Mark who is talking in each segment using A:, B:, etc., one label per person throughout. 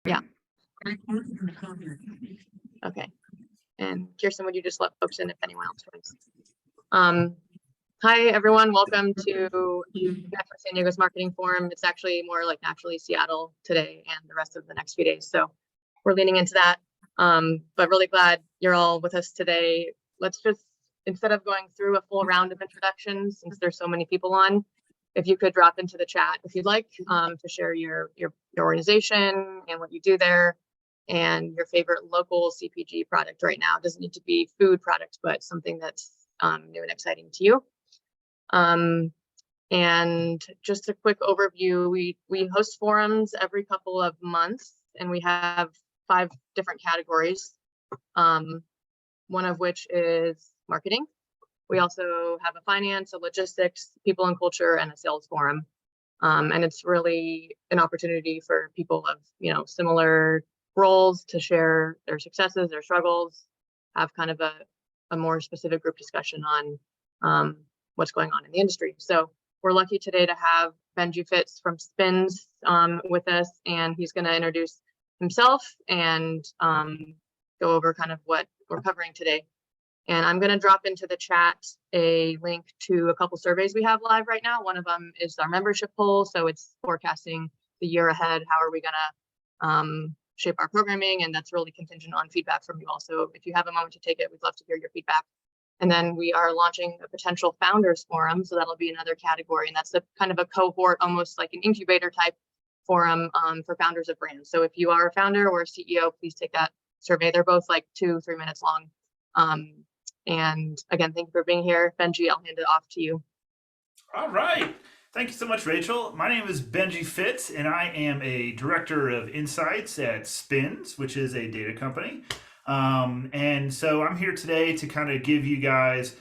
A: Yeah. Okay. And Kirsten, would you just let folks in if anyone else joins? Hi, everyone. Welcome to Metro San Diego's Marketing Forum. It's actually more like naturally Seattle today and the rest of the next few days. So we're leaning into that. But really glad you're all with us today. Let's just, instead of going through a full round of introductions, since there's so many people on, if you could drop into the chat if you'd like to share your organization and what you do there and your favorite local CPG product right now. It doesn't need to be food product, but something that's new and exciting to you. And just a quick overview, we host forums every couple of months, and we have 5 different categories, one of which is marketing. We also have a finance, a logistics, people and culture, and a sales forum. And it's really an opportunity for people of similar roles to share their successes, their struggles, have kind of a more specific group discussion on what's going on in the industry. So we're lucky today to have Benji Fitts from Spins with us, and he's going to introduce himself and go over kind of what we're covering today. And I'm going to drop into the chat a link to a couple surveys we have live right now. One of them is our membership poll. So it's forecasting the year ahead. How are we going to shape our programming? And that's really contingent on feedback from you all. So if you have a moment to take it, we'd love to hear your feedback. And then we are launching a potential founders forum. So that'll be another category. And that's a kind of a cohort, almost like an incubator type forum for founders of brands. So if you are a founder or a CEO, please take that survey. They're both like 2-3 minutes long. And again, thank you for being here. Benji, I'll hand it off to you.
B: All right. Thank you so much, Rachel. My name is Benji Fitts, and I am a director of insights at Spins, which is a data company. And so I'm here today to kind of give you guys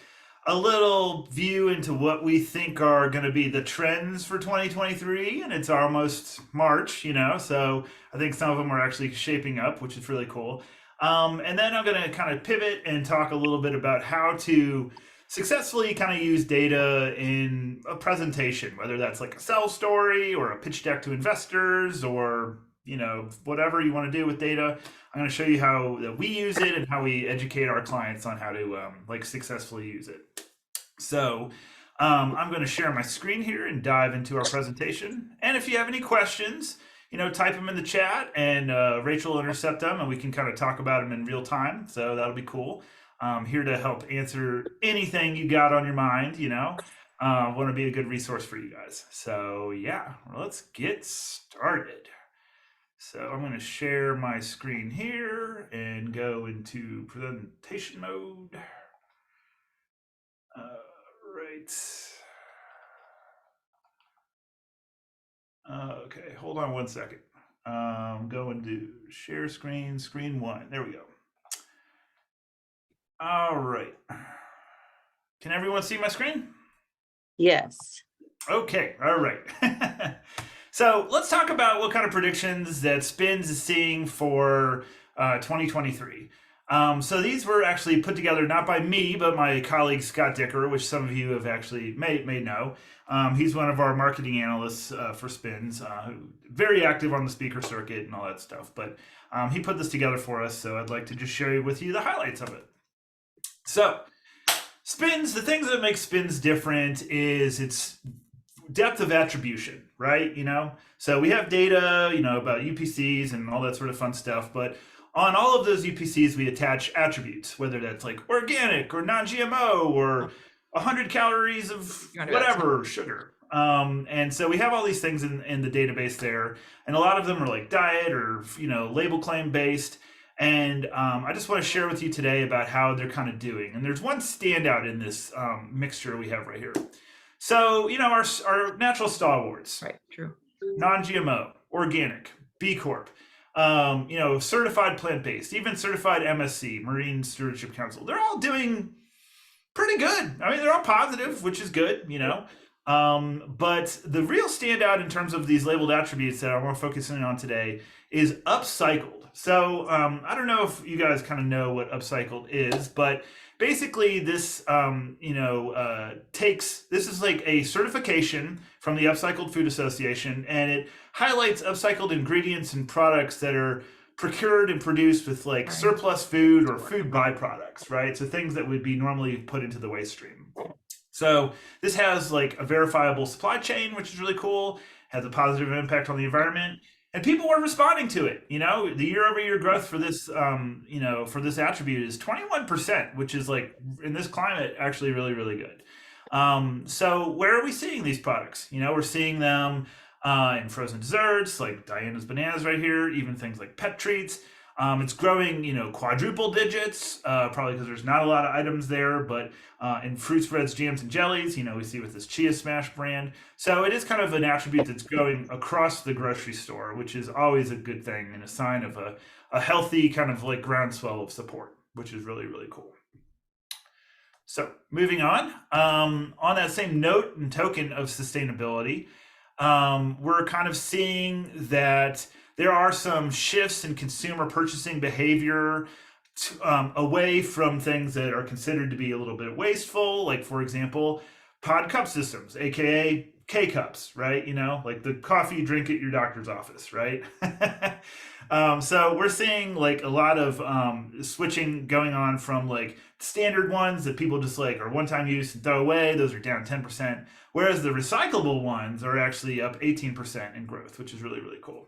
B: a little view into what we think are going to be the trends for 2023. And it's almost March, so I think some of them are actually shaping up, which is really cool. And then I'm going to kind of pivot and talk a little bit about how to successfully kind of use data in a presentation, whether that's like a sales story or a pitch deck to investors or, whatever you want to do with data. I'm going to show you how we use it and how we educate our clients on how to successfully use it. So I'm going to share my screen here and dive into our presentation. And if you have any questions, type them in the chat and Rachel will intercept them and we can kind of talk about them in real time. So that'll be cool. I'm here to help answer anything you got on your mind, want to be a good resource for you guys. So yeah, let's get started. So I'm going to share my screen here and go into presentation mode. Right. Okay, hold on one second. I'm going to share screen 1. There we go. All right. Can everyone see my screen?
C: Yes.
B: Okay, all right. So let's talk about what kind of predictions that Spins is seeing for 2023. So these were actually put together not by me, but my colleague Scott Dicker, which some of you have actually may know. He's one of our marketing analysts for Spins, very active on the speaker circuit and all that stuff. But he put this together for us, so I'd like to just share with you the highlights of it. So Spins, the things that make Spins different is its depth of attribution, right? So we have data, about UPCs and all that sort of fun stuff, but on all of those UPCs, we attach attributes, whether that's like organic or non-GMO or 100 calories of whatever sugar. And so we have all these things in the database there, and a lot of them are like diet or label claim based. And I just want to share with you today about how they're kind of doing. And there's one standout in this mixture we have right here. So our natural stalwarts,
C: Right. True.
B: Non-GMO, organic, B Corp. Certified plant-based, even certified MSC, Marine Stewardship Council. They're all doing pretty good. I mean, they're all positive, which is good, But the real standout in terms of these labeled attributes that I want to focus in on today is upcycled. So I don't know if you guys kind of know what upcycled is, but basically this, this is like a certification from the Upcycled Food Association, and it highlights upcycled ingredients and products that are procured and produced with like surplus food or food byproducts, right? So things that would be normally put into the waste stream. So this has like a verifiable supply chain, which is really cool, has a positive impact on the environment, and people are responding to it. You know, the year-over-year growth for this, for this attribute is 21%, which is like in this climate actually really, really good. So where are we seeing these products? You know, we're seeing them in frozen desserts like Diana's bananas right here, even things like pet treats. It's growing, you know, quadruple digits, probably because there's not a lot of items there, but in fruit spreads, jams, and jellies, you know, we see with this Chia Smash brand. So it is kind of an attribute that's growing across the grocery store, which is always a good thing and a sign of a healthy kind of like groundswell of support, which is really, really cool. So moving on that same note and token of sustainability, we're kind of seeing that there are some shifts in consumer purchasing behavior away from things that are considered to be a little bit wasteful, like, for example, pod cup systems, aka K-cups, right? You know, like the coffee you drink at your doctor's office, right? So we're seeing like a lot of switching going on from like standard ones that people just like are one-time use and throw away. Those are down 10%, whereas the recyclable ones are actually up 18% in growth, which is really, really cool.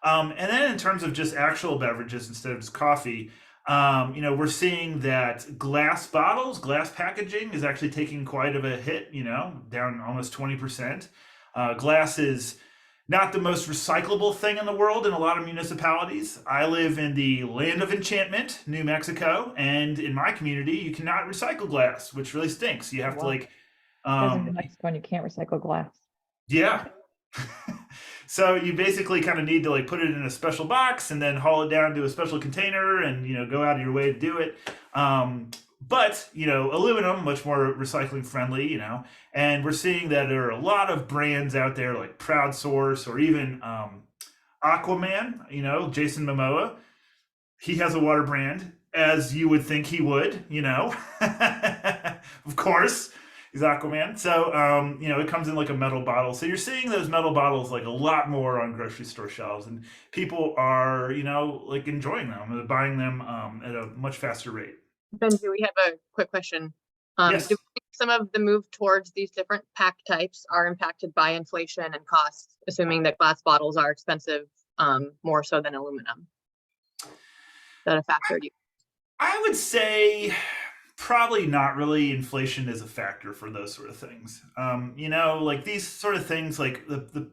B: And then in terms of just actual beverages instead of just coffee, you know, we're seeing that glass bottles, glass packaging is actually taking quite of a hit, you know, down almost 20%. Glass is not the most recyclable thing in the world in a lot of municipalities. I live in the land of enchantment, New Mexico, and in my community, you cannot recycle glass, which really stinks. You have to like...
D: in Mexico and you can't recycle glass.
B: Yeah. So you basically kind of need to like put it in a special box and then haul it down to a special container and, you know, go out of your way to do it. But, you know, aluminum, much more recycling friendly, you know, and we're seeing that there are a lot of brands out there like Proud Source or even Aquaman, you know, Jason Momoa. He has a water brand, as you would think he would, you know, of course. He's Aquaman. So, you know, it comes in like a metal bottle. So you're seeing those metal bottles like a lot more on grocery store shelves, and people are, you know, like enjoying them and buying them at a much faster rate.
A: Benji, we have a quick question.
B: Yes.
A: Do you think some of the move towards these different pack types are impacted by inflation and costs, assuming that glass bottles are expensive more so than aluminum? Is that a factor to you?
B: I would say probably not really. Inflation is a factor for those sort of things. You know, like these sort of things, like the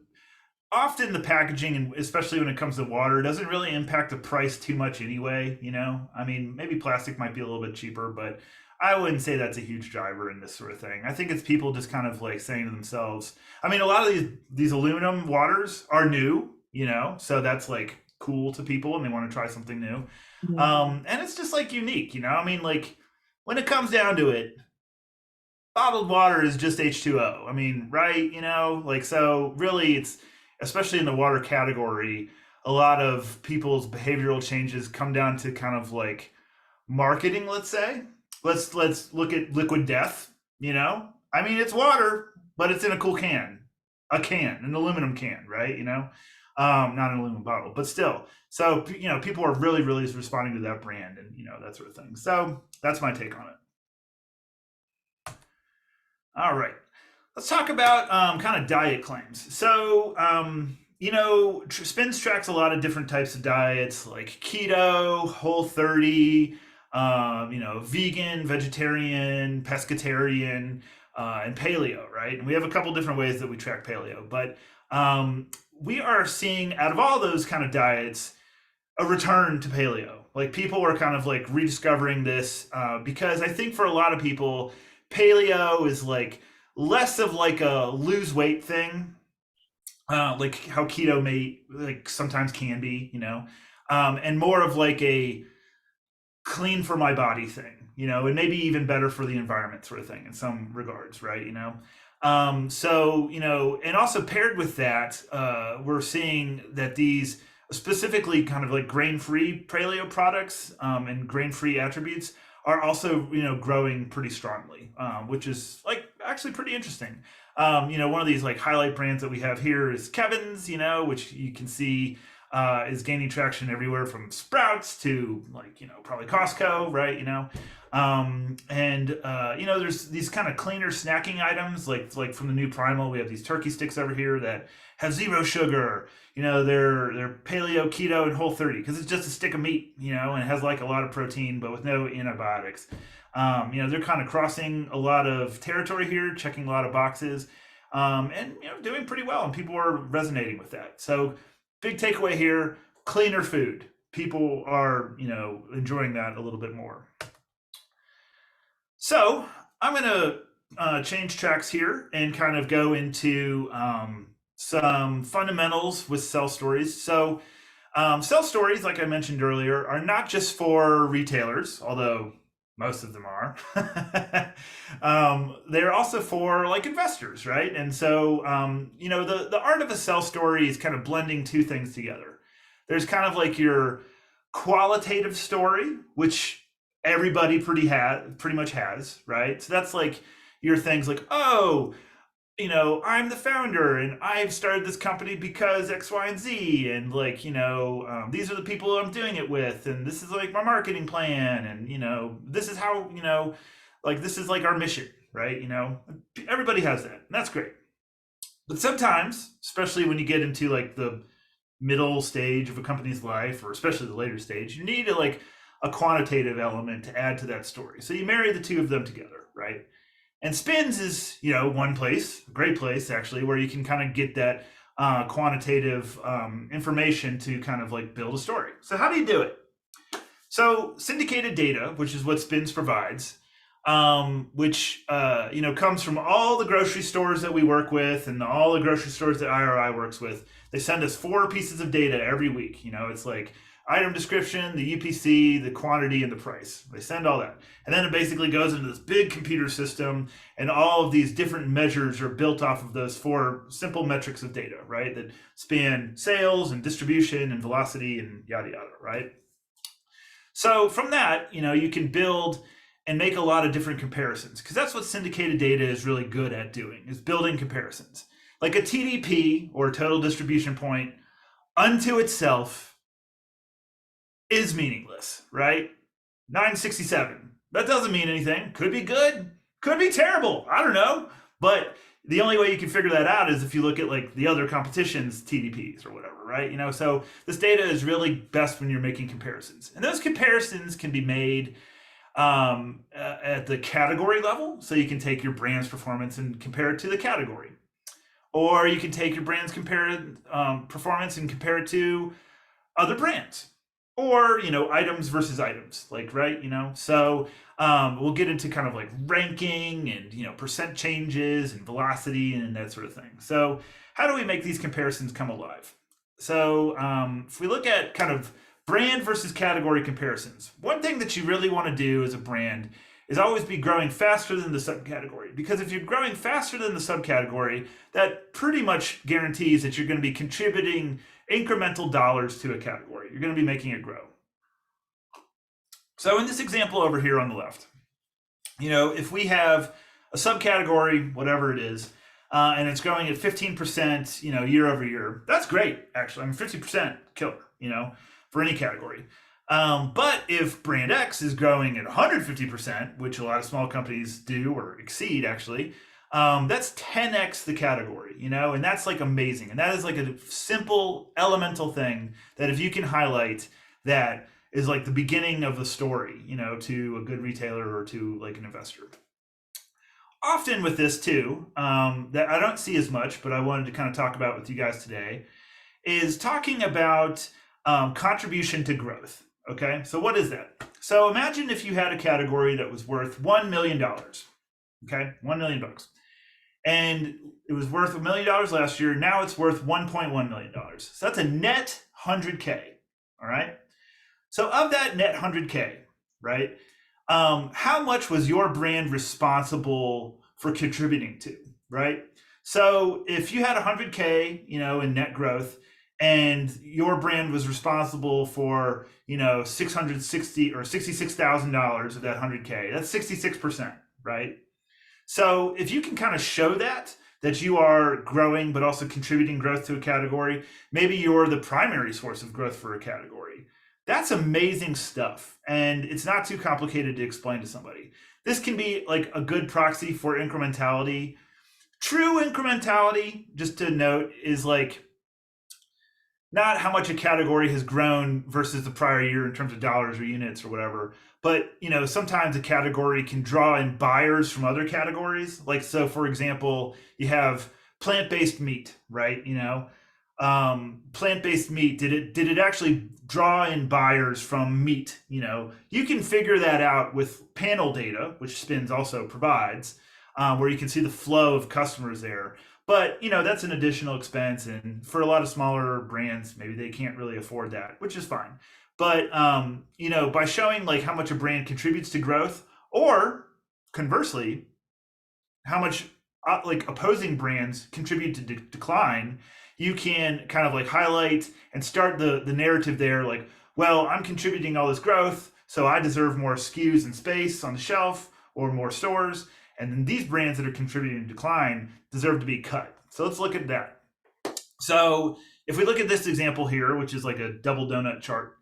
B: often the packaging, and especially when it comes to water, doesn't really impact the price too much anyway. You know, I mean, maybe plastic might be a little bit cheaper, but I wouldn't say that's a huge driver in this sort of thing. I think it's people just kind of like saying to themselves, I mean, a lot of these aluminum waters are new, you know, so that's like cool to people and they want to try something new.
A: Mm-hmm.
B: And it's just like unique, you know, I mean, like when it comes down to it, bottled water is just H2O. I mean, right? You know, like, so really it's, especially in the water category, a lot of people's behavioral changes come down to kind of like marketing, let's say. Let's look at liquid death, you know? I mean, it's water, but it's in a cool can. An aluminum can, right? You know? Not an aluminum bottle, but still. So, you know, people are really, really responding to that brand and, you know, that sort of thing. So that's my take on it. All right. Let's talk about kind of diet claims. So, you know, Spins tracks a lot of different types of diets like keto, Whole30, you know, vegan, vegetarian, pescatarian, and paleo, right? And we have a couple different ways that we track paleo, but we are seeing out of all those kind of diets, a return to paleo. Like people are kind of like rediscovering this because I think for a lot of people, paleo is like less of like a lose weight thing, like how keto may like sometimes can be, you know, and more of like a clean for my body thing, you know, and maybe even better for the environment sort of thing in some regards, right? You know, so, you know, and also paired with that, we're seeing that these specifically kind of like grain-free paleo products and grain-free attributes are also, you know, growing pretty strongly, which is like actually pretty interesting. One of these like highlight brands that we have here is Kevin's, which you can see is gaining traction everywhere from Sprouts to like, probably Costco, right? There's these kind of cleaner snacking items like from the new Primal. We have these turkey sticks over here that have 0 sugar. They're paleo, keto, and Whole30 because it's just a stick of meat, and it has like a lot of protein, but with no antibiotics. They're kind of crossing a lot of territory here, checking a lot of boxes, and doing pretty well, and people are resonating with that. So big takeaway here, cleaner food. People are, enjoying that a little bit more. So I'm going to change tracks here and kind of go into some fundamentals with sell stories. So sell stories, like I mentioned earlier, are not just for retailers, although most of them are. They're also for like investors, right? And so, the art of a sell story is kind of blending two things together. There's kind of like your qualitative story, which everybody pretty much has, right? So that's like your things like, oh, I'm the founder and I've started this company because X, Y, and Z. And like, these are the people I'm doing it with. And this is like my marketing plan. And, this is how, this is like our mission, right? Everybody has that. And that's great. But sometimes, especially when you get into like the middle stage of a company's life, or especially the later stage, you need a quantitative element to add to that story. So you marry the two of them together, right? And Spins is, one place, a great place actually, where you can kind of get that quantitative information to kind of like build a story. So how do you do it? So syndicated data, which is what Spins provides, which comes from all the grocery stores that we work with and all the grocery stores that IRI works with. They send us 4 pieces of data every week. It's like item description, the UPC, the quantity, and the price. They send all that. And then it basically goes into this big computer system, and all of these different measures are built off of those 4 simple metrics of data, right? That span sales and distribution and velocity and yada, yada, right? So from that, you can build and make a lot of different comparisons, because that's what syndicated data is really good at doing, is building comparisons. Like a TDP, or total distribution point, unto itself is meaningless, right? 967. That doesn't mean anything. Could be good, could be terrible. I don't know. But the only way you can figure that out is if you look at like the other competition's TDPs or whatever, right? So this data is really best when you're making comparisons. And those comparisons can be made at the category level. So you can take your brand's performance and compare it to the category. Or you can take your brand's performance and compare it to other brands. Or, items versus items, like, right? So we'll get into kind of like ranking and, percent changes and velocity and that sort of thing. So how do we make these comparisons come alive? So if we look at kind of brand versus category comparisons, one thing that you really want to do as a brand is always be growing faster than the subcategory. Because if you're growing faster than the subcategory, that pretty much guarantees that you're going to be contributing incremental dollars to a category. You're going to be making it grow. So in this example over here on the left, if we have a subcategory, whatever it is, and it's growing at 15%, year over year, that's great, actually. 50% killer, for any category. But if brand X is growing at 150%, which a lot of small companies do or exceed actually, that's 10x the category, and that's like amazing. And that is like a simple elemental thing that if you can highlight, that is like the beginning of the story, to a good retailer or to like an investor. Often with this too, that I don't see as much, but I wanted to kind of talk about with you guys today, is talking about contribution to growth. Okay, so what is that? So imagine if you had a category that was worth $1 million. Okay, $1 million. And it was worth $1 million last year. Now it's worth $1.1 million. So that's a net 100K. All right. So of that net 100K, right? How much was your brand responsible for contributing to, right? So if you had 100K, in net growth, and your brand was responsible for, $660 or $66,000 of that 100K, that's 66%, right? So if you can kind of show that you are growing, but also contributing growth to a category, maybe you're the primary source of growth for a category. That's amazing stuff. And it's not too complicated to explain to somebody. This can be like a good proxy for incrementality. True incrementality, just to note, is like not how much a category has grown versus the prior year in terms of dollars or units or whatever, but sometimes a category can draw in buyers from other categories. Like, so for example, you have plant-based meat, right? Plant-based meat, did it actually draw in buyers from meat? You can figure that out with panel data, which Spins also provides, where you can see the flow of customers there. But that's an additional expense, and for a lot of smaller brands, maybe they can't really afford that, which is fine. But by showing like how much a brand contributes to growth, or conversely, how much like opposing brands contribute to decline, you can kind of like highlight and start the narrative there. Like, well, I'm contributing all this growth, so I deserve more SKUs and space on the shelf or more stores. And then these brands that are contributing to decline deserve to be cut. So let's look at that. So if we look at this example here, which is like a double donut chart,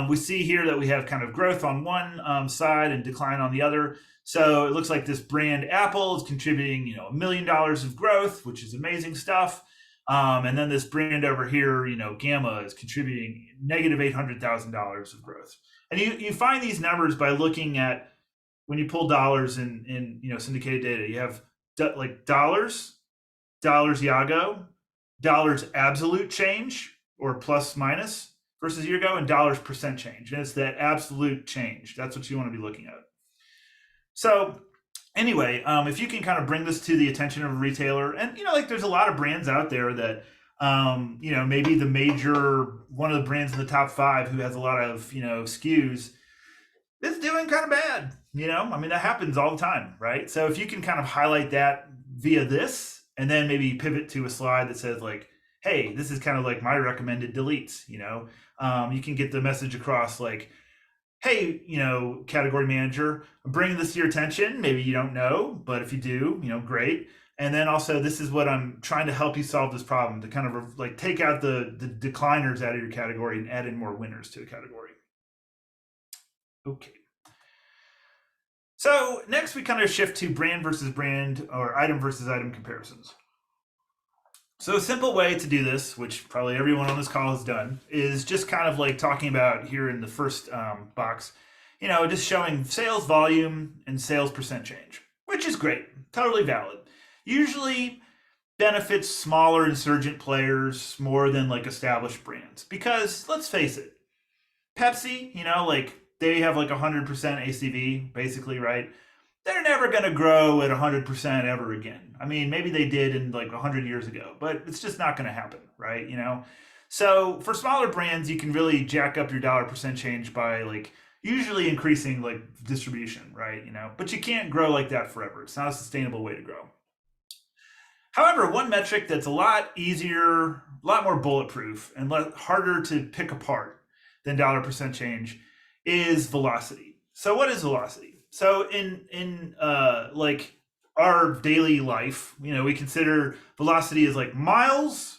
B: we see here that we have kind of growth on one side and decline on the other. So it looks like this brand Apple is contributing, $1 million of growth, which is amazing stuff. And then this brand over here, Gamma, is contributing negative $800,000 of growth. And you find these numbers by looking at, when you pull dollars in syndicated data, you have like dollars Yago, dollars absolute change or plus minus versus a year ago, and dollars percent change. And it's that absolute change. That's what you want to be looking at. So anyway, if you can kind of bring this to the attention of a retailer, and there's a lot of brands out there that maybe one of the brands in the top 5 who has a lot of SKUs is doing kind of bad. That happens all the time, right? So if you can kind of highlight that via this, and then maybe pivot to a slide that says like, hey, this is kind of like my recommended deletes, you can get the message across like, hey, category manager, I'm bringing this to your attention. Maybe you don't know, but if you do, great. And then also, this is what I'm trying to help you solve this problem, to kind of like take out the decliners out of your category and add in more winners to a category. Okay. So next we kind of shift to brand versus brand or item versus item comparisons. So a simple way to do this, which probably everyone on this call has done, is just kind of like talking about here in the first box, just showing sales volume and sales percent change, which is great, totally valid. Usually benefits smaller insurgent players more than like established brands, because let's face it, Pepsi, they have like 100% ACV, basically, right? They're never going to grow at 100% ever again. Maybe they did in like 100 years ago, but it's just not going to happen, right? So for smaller brands, you can really jack up your dollar percent change by like usually increasing like distribution, right? But you can't grow like that forever. It's not a sustainable way to grow. However, one metric that's a lot easier, a lot more bulletproof, and harder to pick apart than dollar percent change is velocity. So what is velocity? So in like our daily life, we consider velocity as like miles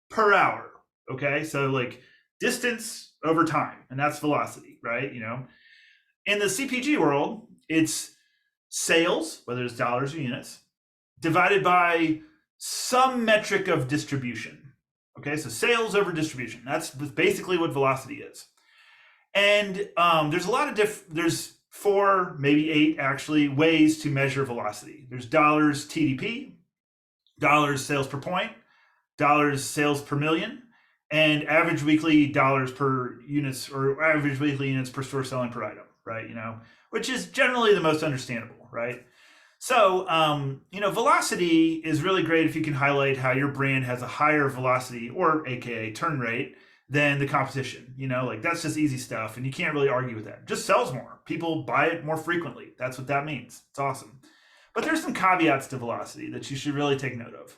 B: per hour. Okay, so like distance over time, and that's velocity, right? In the CPG world, it's sales, whether it's dollars or units, divided by some metric of distribution. Okay, so sales over distribution. That's basically what velocity is. And there's a lot of there's 4, maybe 8 actually, ways to measure velocity. There's dollars TDP, dollars sales per point, dollars sales per million, and average weekly dollars per units, or average weekly units per store selling per item, right? Which is generally the most understandable, right? So, velocity is really great if you can highlight how your brand has a higher velocity, or AKA turn rate, than the competition. That's just easy stuff, and you can't really argue with that. It just sells more. People buy it more frequently. That's what that means. It's awesome. But there's some caveats to velocity that you should really take note of.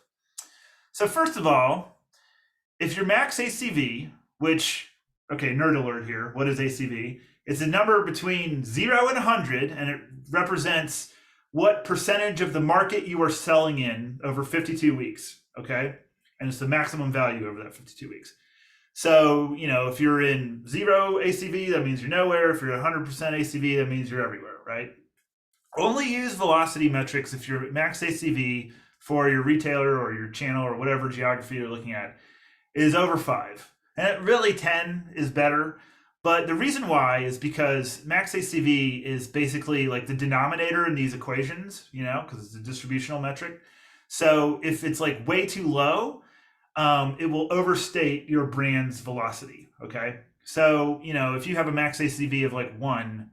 B: So first of all, if your max ACV, which, okay, nerd alert here, what is ACV? It's a number between 0 and 100, and it represents what percentage of the market you are selling in over 52 weeks. Okay. And it's the maximum value over that 52 weeks. So, if you're in 0 ACV, that means you're nowhere. If you're 100% ACV, that means you're everywhere, right? Only use velocity metrics if your max ACV for your retailer or your channel or whatever geography you're looking at is over 5. And really 10 is better. But the reason why is because max ACV is basically like the denominator in these equations, because it's a distributional metric. So if it's like way too low, it will overstate your brand's velocity. Okay. So, if you have a max ACV of like 1,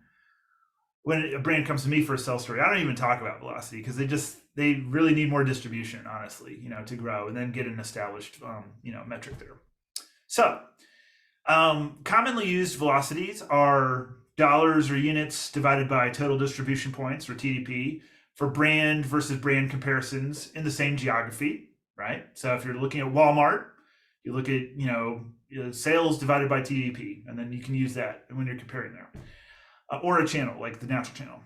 B: when a brand comes to me for a sell story, I don't even talk about velocity because they really need more distribution, honestly, to grow and then get an established, metric there. So, commonly used velocities are dollars or units divided by total distribution points, or TDP, for brand versus brand comparisons in the same geography, right? So if you're looking at Walmart, you look at, sales divided by TDP, and then you can use that when you're comparing there. Or a channel, like the natural channel.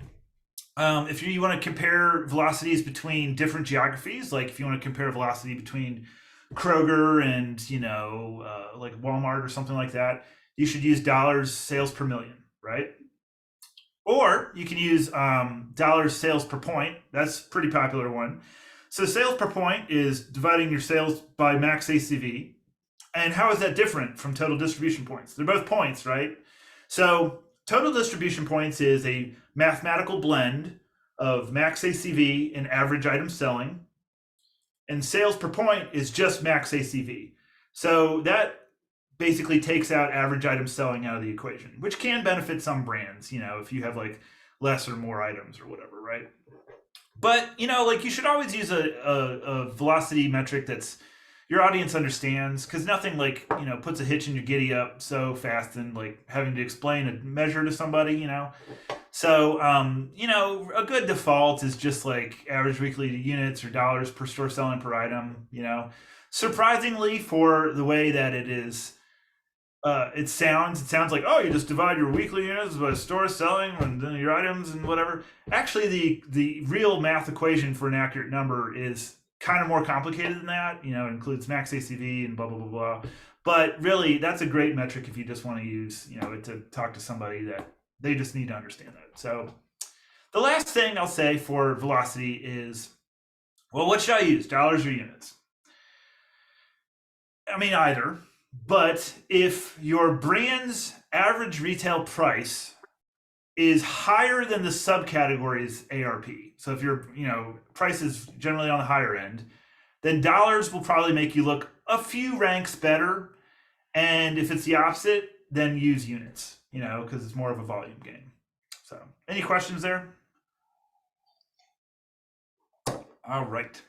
B: If you want to compare velocities between different geographies, like if you want to compare velocity between Kroger and, like Walmart or something like that, you should use dollars sales per million, right? Or you can use dollars sales per point. That's a pretty popular one. So sales per point is dividing your sales by max ACV. And how is that different from total distribution points? They're both points, right? So total distribution points is a mathematical blend of max ACV and average item selling. And sales per point is just max ACV. So that basically takes out average item selling out of the equation, which can benefit some brands, if you have like less or more items or whatever, right? But, you should always use a velocity metric that's your audience understands, because nothing puts a hitch in your giddy up so fast and having to explain a measure to somebody, So, a good default is just average weekly units or dollars per store selling per item, Surprisingly, for the way that it is, it sounds like, oh, you just divide your weekly units by store selling and then your items and whatever. Actually, the real math equation for an accurate number is kind of more complicated than that. It includes max ACV and blah, blah, blah, blah. But really, that's a great metric if you just want to use, it to talk to somebody that they just need to understand that. So the last thing I'll say for velocity is, well, what should I use, dollars or units? I mean, either. But if your brand's average retail price is higher than the subcategory's ARP, so if your price is generally on the higher end, then dollars will probably make you look a few ranks better. And if it's the opposite, then use units, because it's more of a volume game. So, any questions there? All right,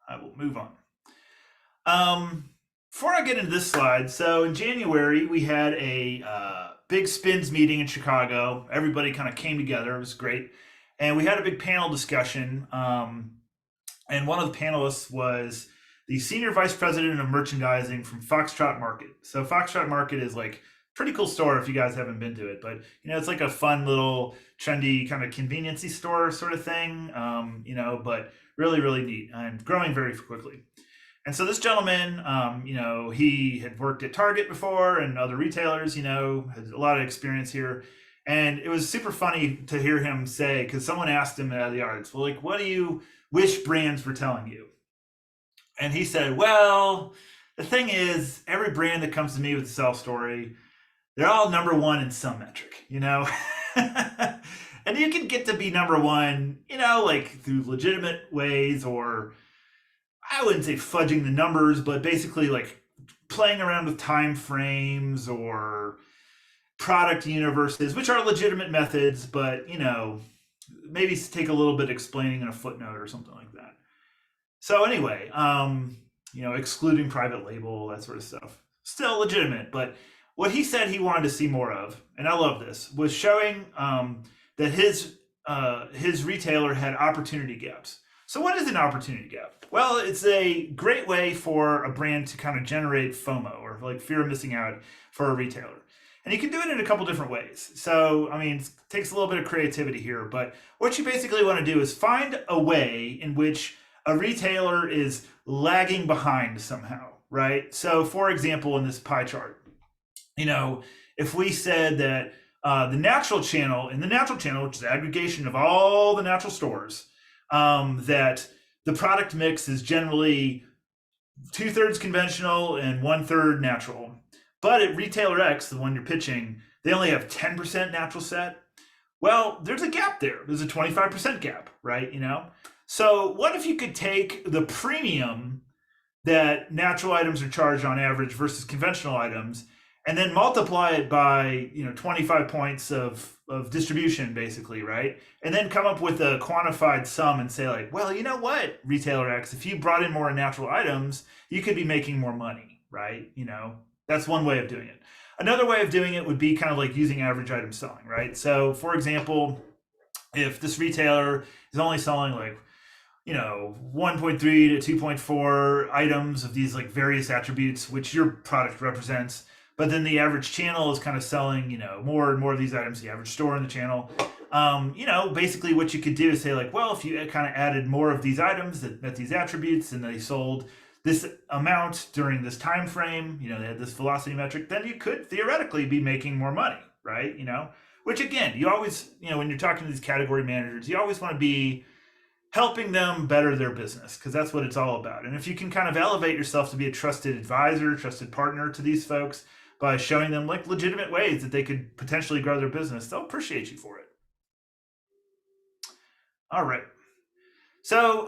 B: I will move on. Before I get into this slide, so in January, we had a big spins meeting in Chicago. Everybody kind of came together. It was great. And we had a big panel discussion. And one of the panelists was the Senior Vice President of Merchandising from Foxtrot Market. So Foxtrot Market is pretty cool store if you guys haven't been to it. But, it's like a fun little trendy kind of convenience-y store sort of thing, but really, really neat and growing very quickly. And so this gentleman, he had worked at Target before and other retailers, has a lot of experience here. And it was super funny to hear him say, because someone asked him at the audience, well, what do you wish brands were telling you? And he said, well, the thing is, every brand that comes to me with a sell story, they're all number one in some metric, And you can get to be number one, through legitimate ways, or I wouldn't say fudging the numbers, but basically playing around with time frames or product universes, which are legitimate methods, but maybe take a little bit explaining in a footnote or something like that. So anyway, excluding private label, that sort of stuff, still legitimate. But what he said he wanted to see more of, and I love this, was showing that his retailer had opportunity gaps. So what is an opportunity gap? Well, it's a great way for a brand to kind of generate FOMO, or fear of missing out, for a retailer. And you can do it in a couple different ways. So, I mean, it takes a little bit of creativity here, but what you basically want to do is find a way in which a retailer is lagging behind somehow, right? So, for example, in this pie chart, if we said that in the natural channel, which is the aggregation of all the natural stores, that the product mix is generally 2/3 conventional and 1/3 natural. But at retailer X, the one you're pitching, they only have 10% natural set. Well, there's a gap there. There's a 25% gap, right? So what if you could take the premium that natural items are charged on average versus conventional items, and then multiply it by 25 points of distribution, basically, right? And then come up with a quantified sum and say, like, well, you know what, retailer X, if you brought in more natural items, you could be making more money, right? That's one way of doing it. Another way of doing it would be kind of like using average item selling, right? So, for example, if this retailer is only selling like 1.3 to 2.4 items of these like various attributes which your product represents, but then the average channel is kind of selling more and more of these items, the average store in the channel, basically what you could do is say, like, well, if you kind of added more of these items that met these attributes and they sold this amount during this time frame, they had this velocity metric, then you could theoretically be making more money, right? Which again, you always, when you're talking to these category managers, you always want to be helping them better their business, because that's what it's all about. And if you can kind of elevate yourself to be a trusted advisor, trusted partner to these folks by showing them like legitimate ways that they could potentially grow their business, they'll appreciate you for it. All right. So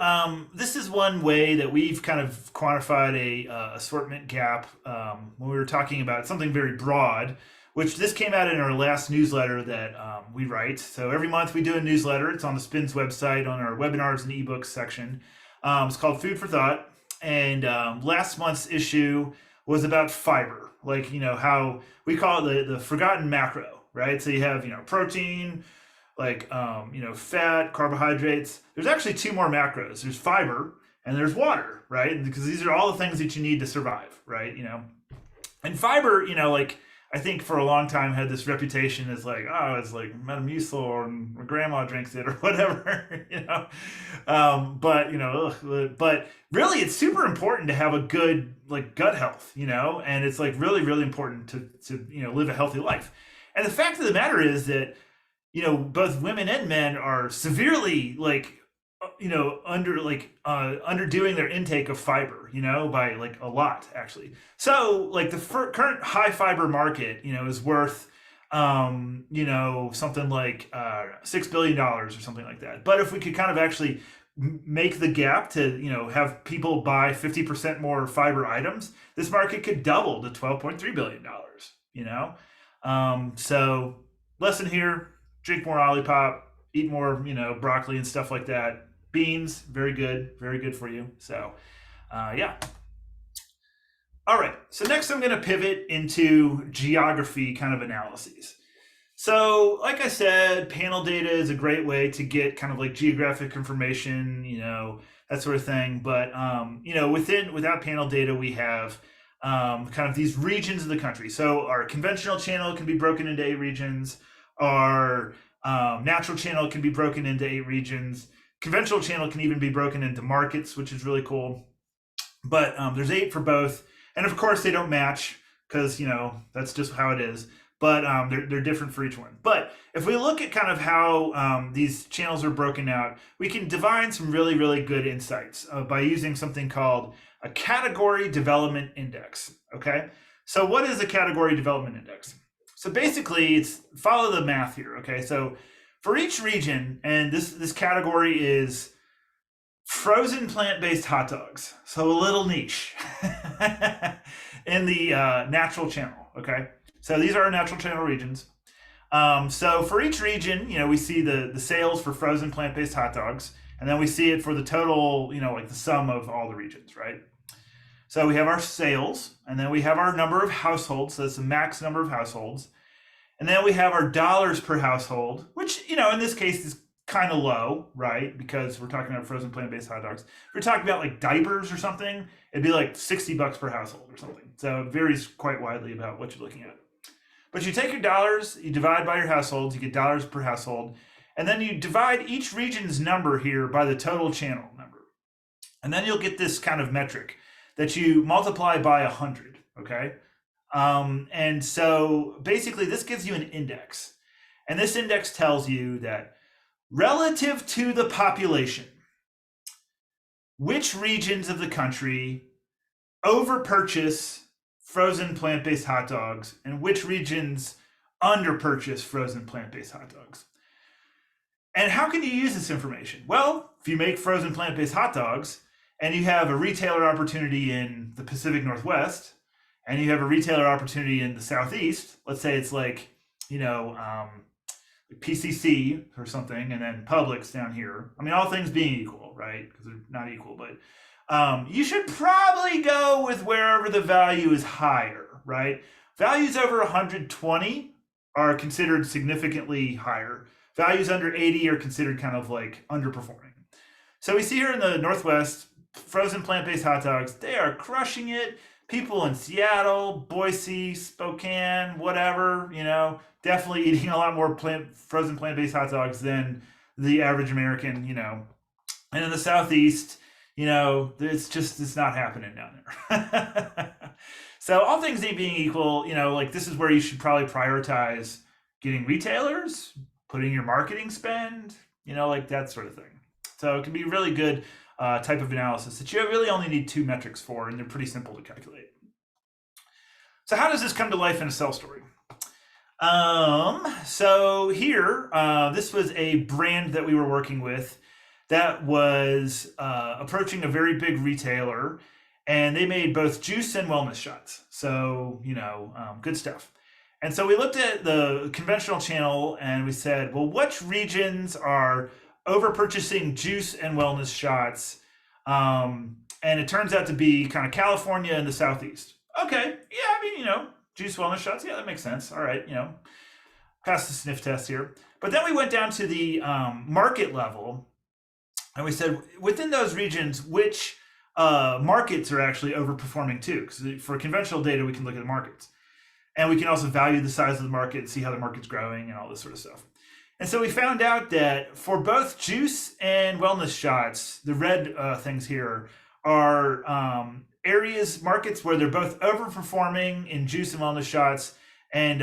B: this is one way that we've kind of quantified a assortment gap when we were talking about something very broad, which this came out in our last newsletter that we write. So every month we do a newsletter. It's on the Spins website on our webinars and ebooks section. It's called Food for Thought. And last month's issue was about fiber, like, how we call it the forgotten macro, right? So you have, protein, like, fat, carbohydrates. There's actually two more macros. There's fiber and there's water, right? Because these are all the things that you need to survive, right? And fiber, I think for a long time had this reputation as like, oh, it's like Metamucil or my grandma drinks it or whatever, but really it's super important to have a good like gut health, and it's like really, really important to live a healthy life. And the fact of the matter is that, both women and men are severely like, underdoing their intake of fiber, by like a lot actually. So like the current high fiber market, is worth, something like $6 billion or something like that. But if we could kind of actually make the gap to, have people buy 50% more fiber items, this market could double to $12.3 billion, So lesson here, drink more Olipop, eat more, broccoli and stuff like that. Beans, very good for you. So, yeah. All right, so next I'm going to pivot into geography kind of analyses. So, like I said, panel data is a great way to get kind of like geographic information, that sort of thing. But, without panel data, we have kind of these regions of the country. So our conventional channel can be broken into 8 regions. Our natural channel can be broken into 8 regions. Conventional channel can even be broken into markets, which is really cool. But there's 8 for both. And of course, they don't match because, that's just how it is. But they're different for each one. But if we look at kind of how these channels are broken out, we can divine some really, really good insights by using something called a category development index. Okay. So what is a category development index? So basically, it's follow the math here. Okay. So for each region, and this category is frozen plant-based hot dogs. So a little niche in the natural channel. Okay. So these are our natural channel regions. So for each region, we see the sales for frozen plant-based hot dogs, and then we see it for the total, like the sum of all the regions, right? So we have our sales, and then we have our number of households. So that's the max number of households. And then we have our dollars per household, which, in this case is kind of low, right? Because we're talking about frozen plant-based hot dogs. If we're talking about like diapers or something, it'd be like $60 per household or something. So it varies quite widely about what you're looking at. But you take your dollars, you divide by your households, you get dollars per household, and then you divide each region's number here by the total channel number. And then you'll get this kind of metric that you multiply by 100, okay? And so basically this gives you an index. And this index tells you that relative to the population, which regions of the country overpurchase frozen plant-based hot dogs and which regions underpurchase frozen plant-based hot dogs. And how can you use this information? Well, if you make frozen plant-based hot dogs and you have a retailer opportunity in the Pacific Northwest and you have a retailer opportunity in the Southeast, let's say it's like, PCC or something, and then Publix down here. I mean, all things being equal, right? Because they're not equal, but you should probably go with wherever the value is higher, right? Values over 120 are considered significantly higher. Values under 80 are considered kind of like underperforming. So we see here in the Northwest, frozen plant-based hot dogs, they are crushing it. People in Seattle, Boise, Spokane, whatever, definitely eating a lot more frozen plant-based hot dogs than the average American, And in the Southeast, it's not happening down there. So all things being equal, this is where you should probably prioritize getting retailers, putting your marketing spend, that sort of thing. So it can be really good type of analysis that you really only need 2 metrics for, and they're pretty simple to calculate. So how does this come to life in a sell story? So here, this was a brand that we were working with that was approaching a very big retailer, and they made both juice and wellness shots. So, good stuff. And so we looked at the conventional channel and we said, well, which regions are over purchasing juice and wellness shots? And it turns out to be kind of California and the Southeast. Okay. Yeah. Juice wellness shots. Yeah, that makes sense. All right. Pass the sniff test here. But then we went down to the market level and we said, within those regions, which markets are actually overperforming too? Because for conventional data, we can look at the markets. And we can also value the size of the market, see how the market's growing and all this sort of stuff. And so we found out that for both juice and wellness shots, the red things here are markets where they're both overperforming in juice and wellness shots and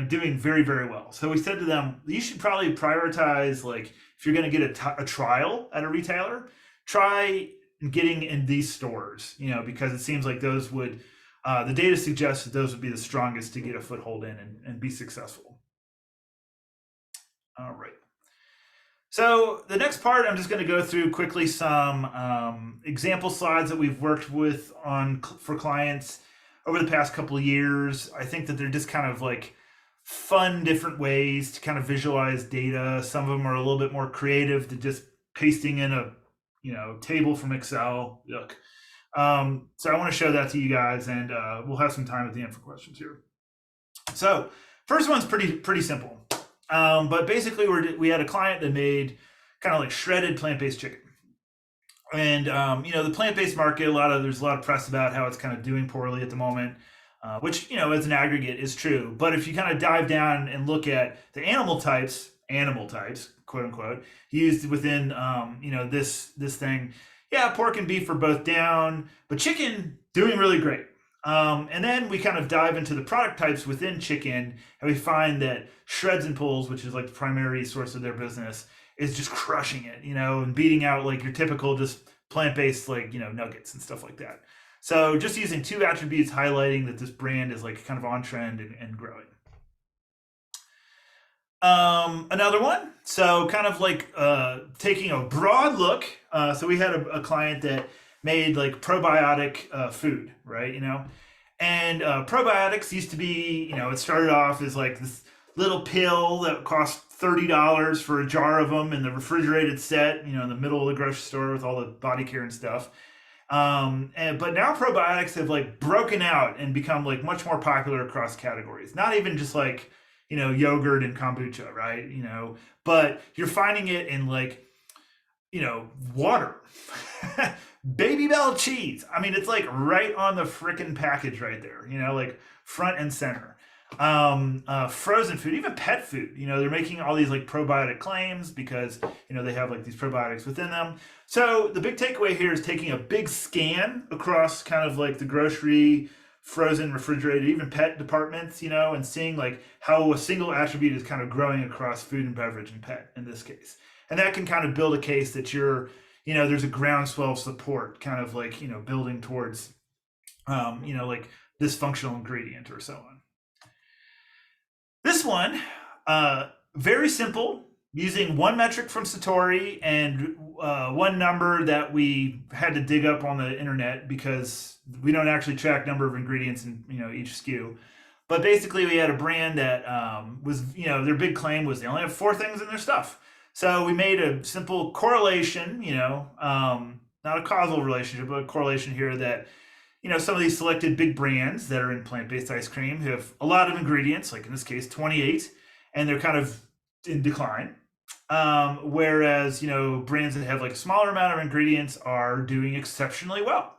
B: doing very, very well. So we said to them, you should probably prioritize, like, if you're going to get a trial at a retailer, try getting in these stores, because it seems like those would, the data suggests that those would be the strongest to get a foothold in and be successful. All right. So the next part, I'm just going to go through quickly some example slides that we've worked with for clients over the past couple of years. I think that they're just kind of like fun, different ways to kind of visualize data. Some of them are a little bit more creative than just pasting in a table from Excel. Yuck. So I want to show that to you guys, and we'll have some time at the end for questions here. So first one's pretty simple. But basically we had a client that made kind of like shredded plant-based chicken. And, the plant-based market, there's a lot of press about how it's kind of doing poorly at the moment, which, as an aggregate is true. But if you kind of dive down and look at the animal types, quote unquote, used within, this thing, yeah, pork and beef are both down, but chicken doing really great. And then we kind of dive into the product types within chicken, and we find that shreds and pulls, which is like the primary source of their business, is just crushing it, and beating out like your typical just plant-based like, nuggets and stuff like that. So just using 2 attributes highlighting that this brand is like kind of on trend and growing. Another one, so kind of like taking a broad look. So we had a client that made like probiotic food, right? And probiotics used to be, it started off as like this little pill that cost $30 for a jar of them in the refrigerated set, in the middle of the grocery store with all the body care and stuff. But now probiotics have like broken out and become like much more popular across categories. Not even just like, yogurt and kombucha, right? But you're finding it in like, water, Baby Bell cheese. I mean, it's like right on the frickin' package right there, like front and center. frozen food, even pet food. They're making all these like probiotic claims because they have like these probiotics within them. So the big takeaway here is taking a big scan across kind of like the grocery, frozen, refrigerated, even pet departments, and seeing like how a single attribute is kind of growing across food and beverage and pet in this case. And that can kind of build a case that there's a groundswell of support kind of like, building towards, like this functional ingredient or so on. This one, very simple, using one metric from Satori and one number that we had to dig up on the internet because we don't actually track number of ingredients in each SKU. But basically, we had a brand that was their big claim was they only have 4 things in their stuff. So we made a simple correlation, not a causal relationship, but a correlation here that some of these selected big brands that are in plant-based ice cream have a lot of ingredients, like in this case, 28, and they're kind of in decline. Whereas, brands that have like a smaller amount of ingredients are doing exceptionally well.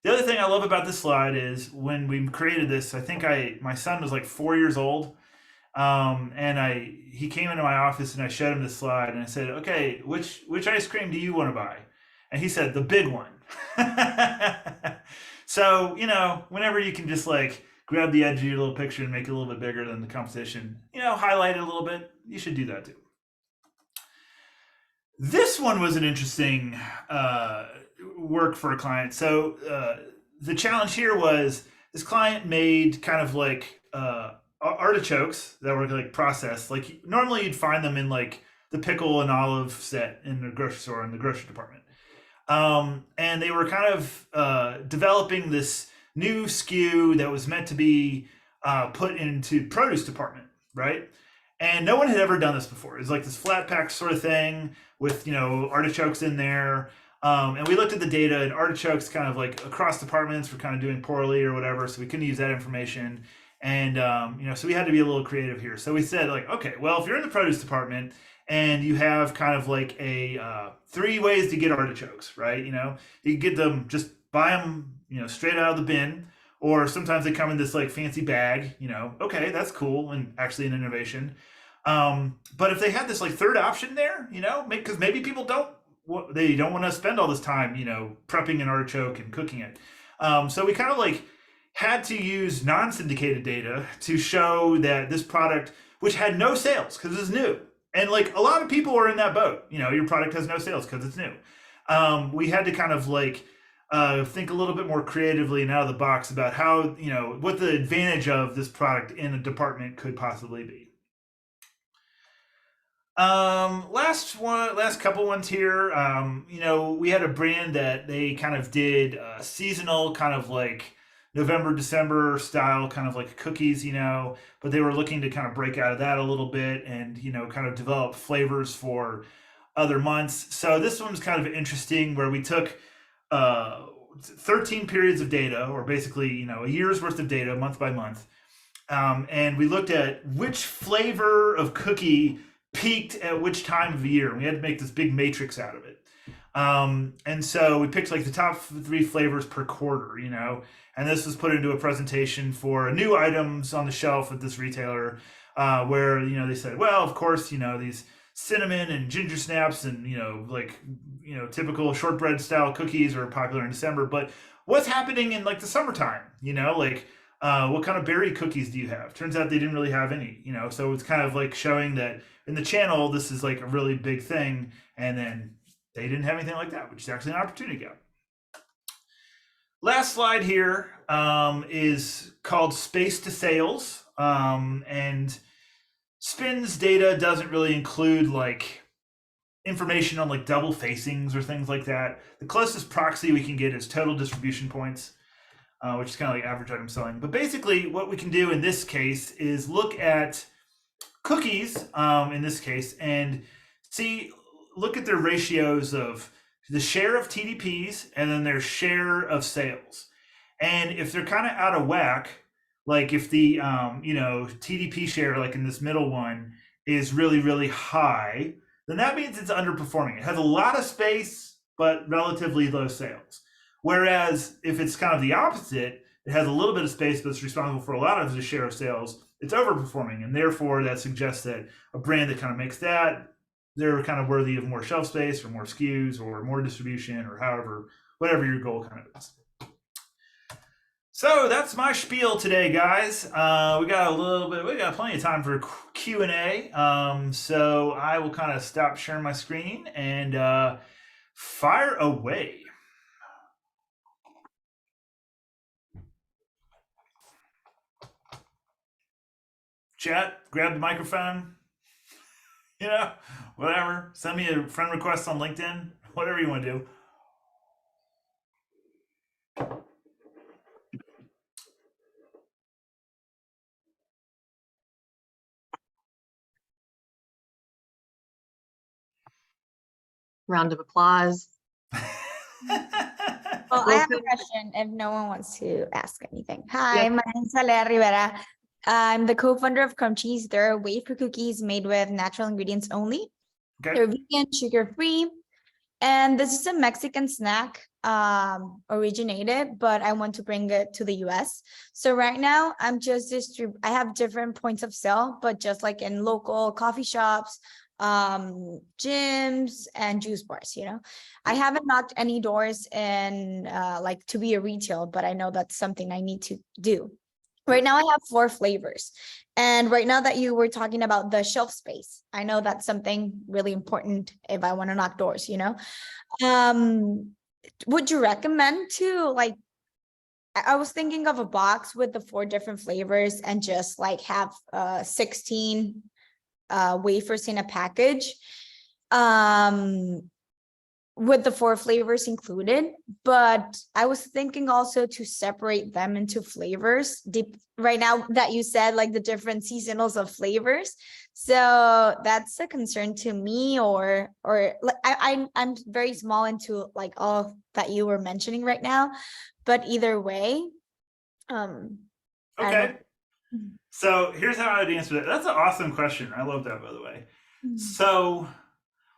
B: The other thing I love about this slide is when we created this, I think my son was like 4 years old. And he came into my office and I showed him this slide and I said, okay, which ice cream do you want to buy? And he said, the big one. So, whenever you can just like grab the edge of your little picture and make it a little bit bigger than the competition, highlight it a little bit, you should do that too. This one was an interesting work for a client. So the challenge here was this client made kind of like artichokes that were like processed. Like normally you'd find them in like the pickle and olive set in the grocery store in the grocery department. And they were kind of developing this new SKU that was meant to be put into produce department, right? And no one had ever done this before. It was like this flat pack sort of thing with, artichokes in there. And we looked at the data and artichokes kind of like across departments were kind of doing poorly or whatever. So we couldn't use that information. And, so we had to be a little creative here. So we said like, okay, well, if you're in the produce department and you have kind of like a 3 ways to get artichokes, right? You can get them, just buy them, straight out of the bin, or sometimes they come in this like fancy bag, okay, that's cool and actually an innovation. But if they had this like third option there, because maybe people don't want to spend all this time, prepping an artichoke and cooking it. So we kind of like had to use non-syndicated data to show that this product, which had no sales because it's new, and like a lot of people are in that boat, your product has no sales because it's new. We had to kind of like think a little bit more creatively and out of the box about how, what the advantage of this product in a department could possibly be. Last couple ones here. We had a brand that they kind of did seasonal kind of like November, December style kind of like cookies, but they were looking to kind of break out of that a little bit and, kind of develop flavors for other months. So this one's kind of interesting where we took 13 periods of data, or basically, a year's worth of data month by month. And we looked at which flavor of cookie peaked at which time of the year. We had to make this big matrix out of it. And so we picked like the top 3 flavors per quarter, and this was put into a presentation for new items on the shelf at this retailer, where, they said, well, of course, these cinnamon and ginger snaps and, typical shortbread style cookies are popular in December, but what's happening in like the summertime, what kind of berry cookies do you have? Turns out they didn't really have any, so it's kind of like showing that in the channel, this is like a really big thing. And then they didn't have anything like that, which is actually an opportunity gap. Last slide here is called Space to Sales. And Spin's data doesn't really include like information on like double facings or things like that. The closest proxy we can get is total distribution points, which is kind of like average item selling. But basically what we can do in this case is look at cookies in this case and look at their ratios of the share of TDPs and then their share of sales. And if they're kind of out of whack, like if the TDP share, like in this middle one, is really, really high, then that means it's underperforming. It has a lot of space, but relatively low sales. Whereas if it's kind of the opposite, it has a little bit of space, but it's responsible for a lot of the share of sales, it's overperforming, and therefore that suggests that a brand that kind of makes that, they're kind of worthy of more shelf space or more SKUs or more distribution or however, whatever your goal kind of is. So that's my spiel today, guys. We got plenty of time for Q&A. So I will kind of stop sharing my screen and fire away. Chat, grab the microphone, whatever. Send me a friend request on LinkedIn, whatever you want to do.
A: Round of applause.
E: Well, I have a question if no one wants to ask anything. Hi, my name is Alea Rivera. I'm the co-founder of Crumb Cheese. They're wafer cookies made with natural ingredients only.
B: Okay.
E: They're vegan, sugar-free, and this is a Mexican snack originated, but I want to bring it to the US. So right now I'm just I have different points of sale, but just like in local coffee shops, gyms and juice bars, I haven't knocked any doors in like to be a retail, but I know that's something I need to do. Right now I have 4 flavors. And right now that you were talking about the shelf space, I know that's something really important if I want to knock doors, would you recommend to like, I was thinking of a box with the 4 different flavors and just like have 16 wafers in a package with the 4 flavors included, but I was thinking also to separate them into flavors right now that you said like the different seasonals of flavors. So that's a concern to me, or like I'm very small into like all that you were mentioning right now, but either way,
B: Okay. So here's how I'd answer that. That's an awesome question. I love that, by the way. So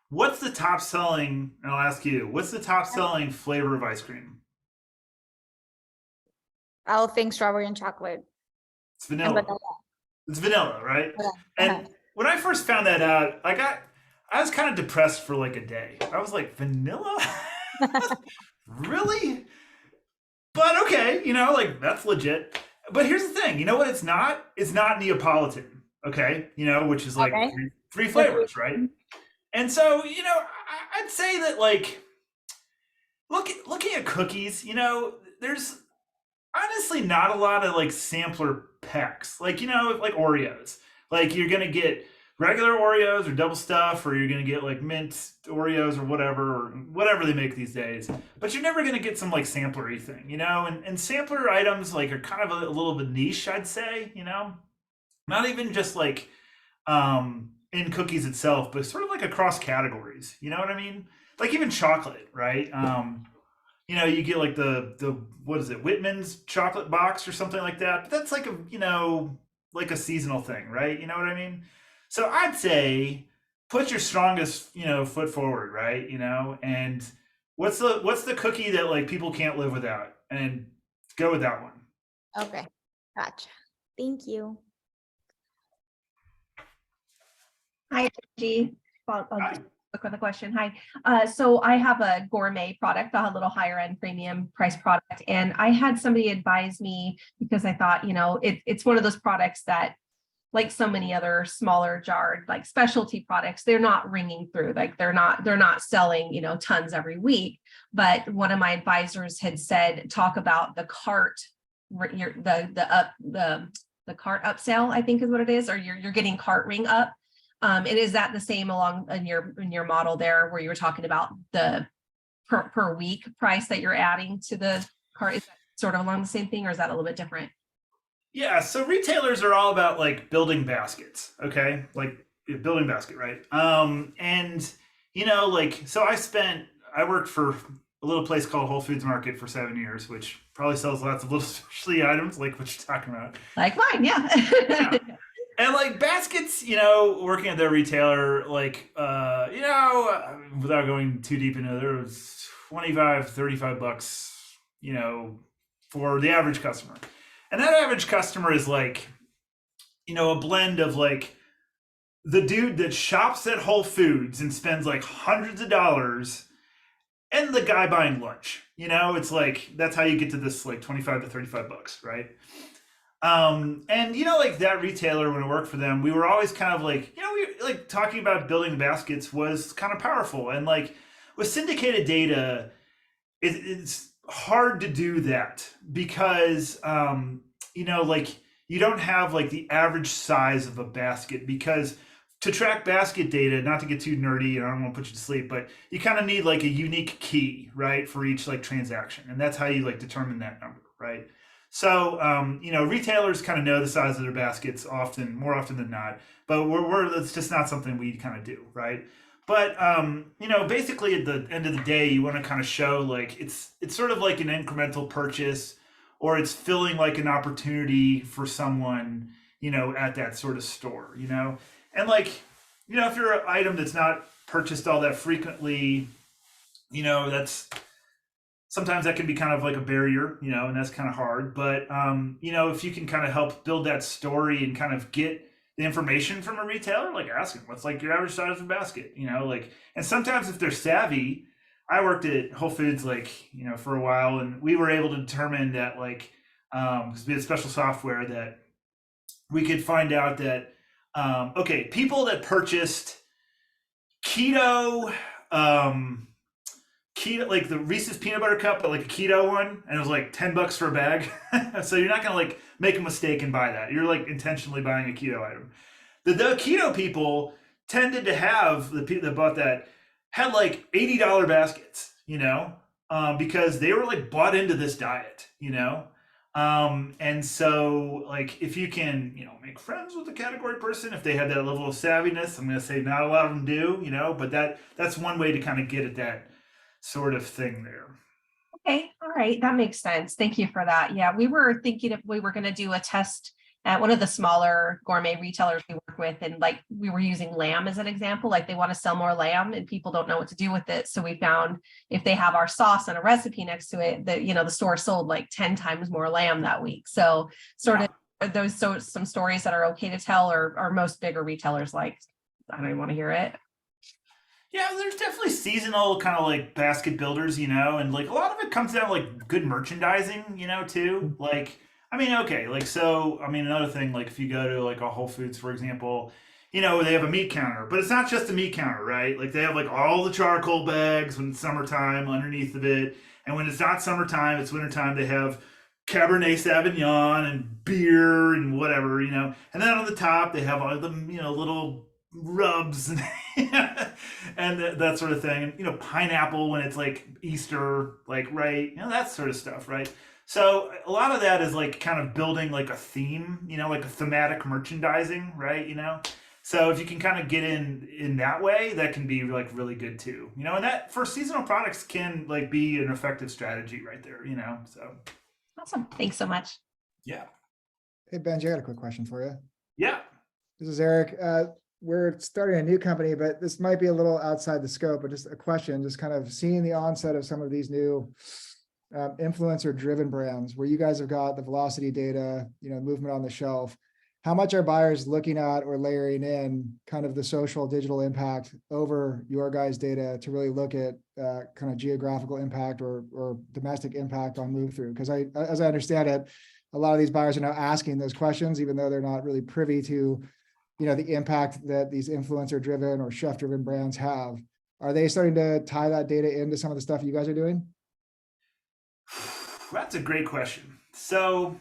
B: what's the top selling, and I'll ask you, what's the top selling flavor of ice cream?
E: I'll think strawberry and chocolate.
B: It's vanilla. It's vanilla, right? And when I first found that out, I was kind of depressed for like a day. I was like, vanilla? Really? But okay, like that's legit. But here's the thing, you know what it's not? It's not Neapolitan, okay? Which is like 3 flavors, right? And so, I'd say that like, looking at cookies, there's honestly not a lot of like sampler packs, like Oreos. Like you're gonna get regular Oreos or double stuff, or you're gonna get like mint Oreos or whatever they make these days. But you're never gonna get some like samplery thing, And sampler items like are kind of a little bit niche, I'd say, Not even just like in cookies itself, but sort of like across categories. You know what I mean? Like even chocolate, right? You get like the what is it, Whitman's chocolate box or something like that. But that's like a seasonal thing, right? You know what I mean? So I'd say put your strongest, foot forward, right? And what's the cookie that like people can't live without, and go with that one.
E: Okay, gotcha. Thank you.
F: Hi, Benji. I'll look with a question. Hi. So I have a gourmet product, a little higher end premium price product. And I had somebody advise me because I thought, it's one of those products that, like so many other smaller jarred, like specialty products, they're not ringing through, like they're not selling, tons every week. But one of my advisors had said, talk about the cart, the cart upsell, I think is what it is, or you're getting cart ring up. And is that the same along in your model there where you were talking about the per week price that you're adding to the cart? Is that sort of along the same thing, or is that a little bit different?
B: Yeah, so retailers are all about like building baskets, okay? Like building basket, right? And so I worked for a little place called Whole Foods Market for 7 years, which probably sells lots of little specialty items like what you're talking about.
F: Like mine, yeah.
B: Yeah. And like baskets, working at their retailer, like, without going too deep into it, there was $25, $35, for the average customer. And that average customer is like, a blend of like the dude that shops at Whole Foods and spends like hundreds of dollars and the guy buying lunch. It's like that's how you get to this like 25 to 35 bucks, right? And like that retailer, when it worked for them, we were always kind of like, we like talking about building baskets was kind of powerful. And like with syndicated data, it's hard to do that because like you don't have like the average size of a basket, because to track basket data, not to get too nerdy and I don't want to put you to sleep, but you kind of need like a unique key, right, for each like transaction. And that's how you like determine that number, right? So, retailers kind of know the size of their baskets more often than not, but it's just not something we kind of do, right? But, basically at the end of the day, you want to kind of show like it's sort of like an incremental purchase, or it's filling like an opportunity for someone, at that sort of store, and like, if you're an item that's not purchased all that frequently, that's sometimes that can be kind of like a barrier, and that's kind of hard. But, if you can kind of help build that story and kind of get the information from a retailer, like ask them, what's like your average size of a basket, and sometimes if they're savvy, I worked at Whole Foods, like, for a while, and we were able to determine that like, because we had special software that we could find out that, okay, people that purchased keto, like the Reese's peanut butter cup, but like a keto one, and it was like $10 for a bag. So you're not gonna like make a mistake and buy that. You're like intentionally buying a keto item. The keto people tended to have, the people that bought that had like $80 baskets, because they were like bought into this diet, and so like if you can, make friends with the category person, if they have that level of savviness, I'm gonna say not a lot of them do, but that's one way to kind of get at that sort of thing there.
F: Okay, all right, that makes sense. Thank you for that. Yeah, we were thinking if we were going to do a test at one of the smaller gourmet retailers we work with, and like we were using lamb as an example, like they want to sell more lamb and people don't know what to do with it. So we found if they have our sauce and a recipe next to it, that the store sold like 10 times more lamb that week. So sort of those some stories that are okay to tell, or most bigger retailers like, I don't even want to hear it.
B: Yeah, there's definitely seasonal kind of like basket builders, and like a lot of it comes down to like good merchandising, too. Like, okay, like, so, another thing, like if you go to like a Whole Foods, for example, they have a meat counter, but it's not just a meat counter, right? Like they have like all the charcoal bags when it's summertime underneath of it. And when it's not summertime, it's wintertime, they have Cabernet Sauvignon and beer and whatever, and then on the top, they have all the, little rubs and that sort of thing, and pineapple when it's like Easter, like, right, that sort of stuff, right? So a lot of that is like kind of building like a theme, like a thematic merchandising, right? So if you can kind of get in that way, that can be like really good too, and that for seasonal products can like be an effective strategy right there, so.
F: Awesome, thanks so much.
B: Yeah.
G: Hey, Benji, I got a quick question for you.
B: Yeah.
G: This is Eric. We're starting a new company, but this might be a little outside the scope, but just a question, just kind of seeing the onset of some of these new influencer driven brands where you guys have got the velocity data, movement on the shelf. How much are buyers looking at or layering in kind of the social digital impact over your guys' data to really look at kind of geographical impact or domestic impact on move through? Because as I understand it, a lot of these buyers are now asking those questions, even though they're not really privy to the impact that these influencer driven or chef driven brands have. Are they starting to tie that data into some of the stuff you guys are doing?
B: That's a great question. So,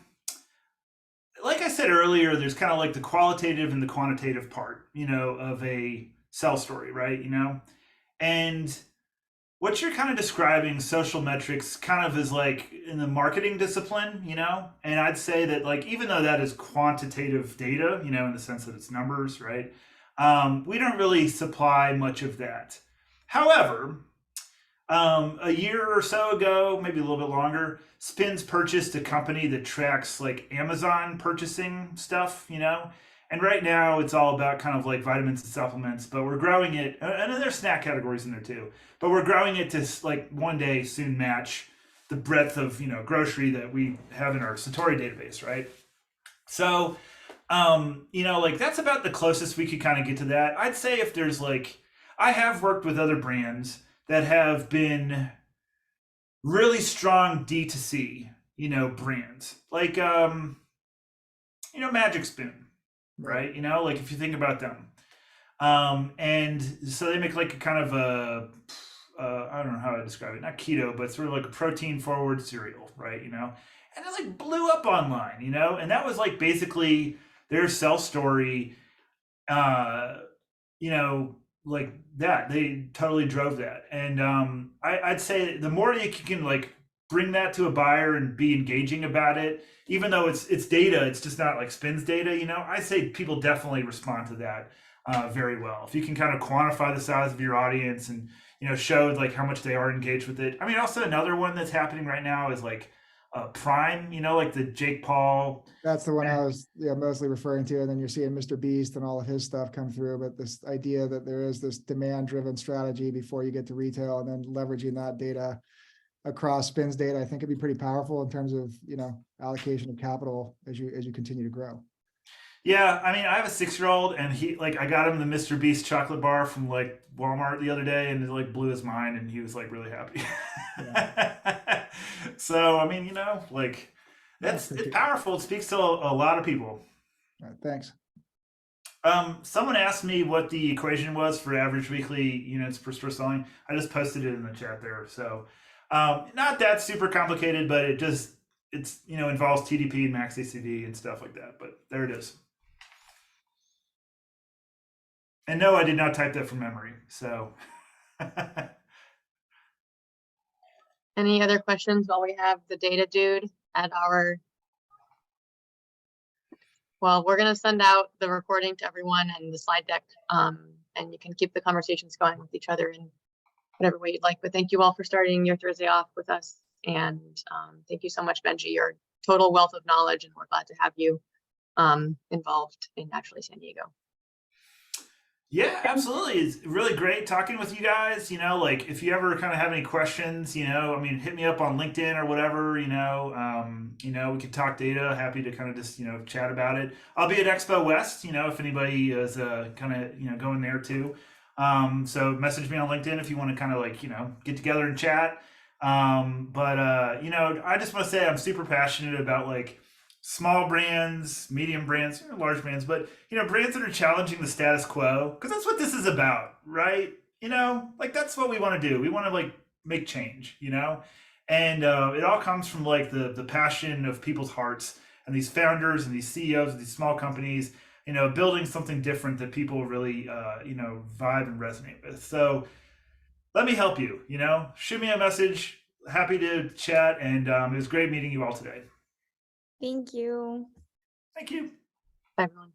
B: like I said earlier, there's kind of like the qualitative and the quantitative part, of a sell story, right? And what you're kind of describing, social metrics, kind of is like in the marketing discipline, and I'd say that like, even though that is quantitative data, in the sense that it's numbers, right? We don't really supply much of that. However, a year or so ago, maybe a little bit longer, Spins purchased a company that tracks like Amazon purchasing stuff, and right now it's all about kind of like vitamins and supplements, but we're growing it, and then there's snack categories in there too, but we're growing it to like one day soon match the breadth of, grocery that we have in our Satori database, right? So You know, like that's about the closest we could kind of get to that. I'd say if there's like, I have worked with other brands that have been really strong D2C, you know, brands like, you know, Magic Spoon, right? You know, like if you think about them. And so they make like a kind of a, I don't know how to describe it, not keto, but sort of like a protein forward cereal, right? You know, and it like blew up online, you know, and that was like basically their self story, you know, like that. They totally drove that. And I'd say the more you can like bring that to a buyer and be engaging about it, even though it's data, it's just not like Spins data, you know, I say people definitely respond to that very well. If you can kind of quantify the size of your audience and, you know, show like how much they are engaged with it. I mean, also another one that's happening right now is like Prime, you know, like the Jake Paul.
G: That's the one I was mostly referring to. And then you're seeing Mr. Beast and all of his stuff come through. But this idea that there is this demand driven strategy before you get to retail and then leveraging that data across Spins data, I think it'd be pretty powerful in terms of, you know, allocation of capital as you continue to grow.
B: Yeah, I mean, I have a 6-year-old, and he like I got him the Mr. Beast chocolate bar from like Walmart the other day, and it like blew his mind, and he was like really happy.
G: Yeah.
B: So I mean, you know, like it's powerful. It speaks to a lot of people.
G: All right, thanks.
B: Someone asked me what the equation was for average weekly units per store selling. I just posted it in the chat there. So not that super complicated, but it's you know involves TDP and max ACV and stuff like that. But there it is. And no, I did not type that from memory. So
A: Any other questions while we have the data dude at our, well, we're gonna send out the recording to everyone and the slide deck, and you can keep the conversations going with each other in whatever way you'd like. But thank you all for starting your Thursday off with us. And thank you so much, Benji. You're a total wealth of knowledge, and we're glad to have you involved in Naturally San Diego.
B: yeah, absolutely. It's really great talking with you guys. You know, like if you ever kind of have any questions, you know, I mean, hit me up on LinkedIn or whatever, you know, we could talk data. Happy to kind of just, you know, chat about it. I'll be at Expo West, you know, if anybody is kind of, you know, going there too. So message me on LinkedIn if you want to kind of like, you know, get together and chat. But you know, I just want to say I'm super passionate about like small brands, medium brands, large brands, but you know, brands that are challenging the status quo, because that's what this is about, right? You know, like that's what we want to do. We want to like make change, you know, and it all comes from like the passion of people's hearts and these founders and these CEOs of these small companies, you know, building something different that people really, you know, vibe and resonate with. So let me help you, you know, shoot me a message. Happy to chat. And it was great meeting you all today.
E: Thank you.
B: Thank you.
A: Bye, everyone.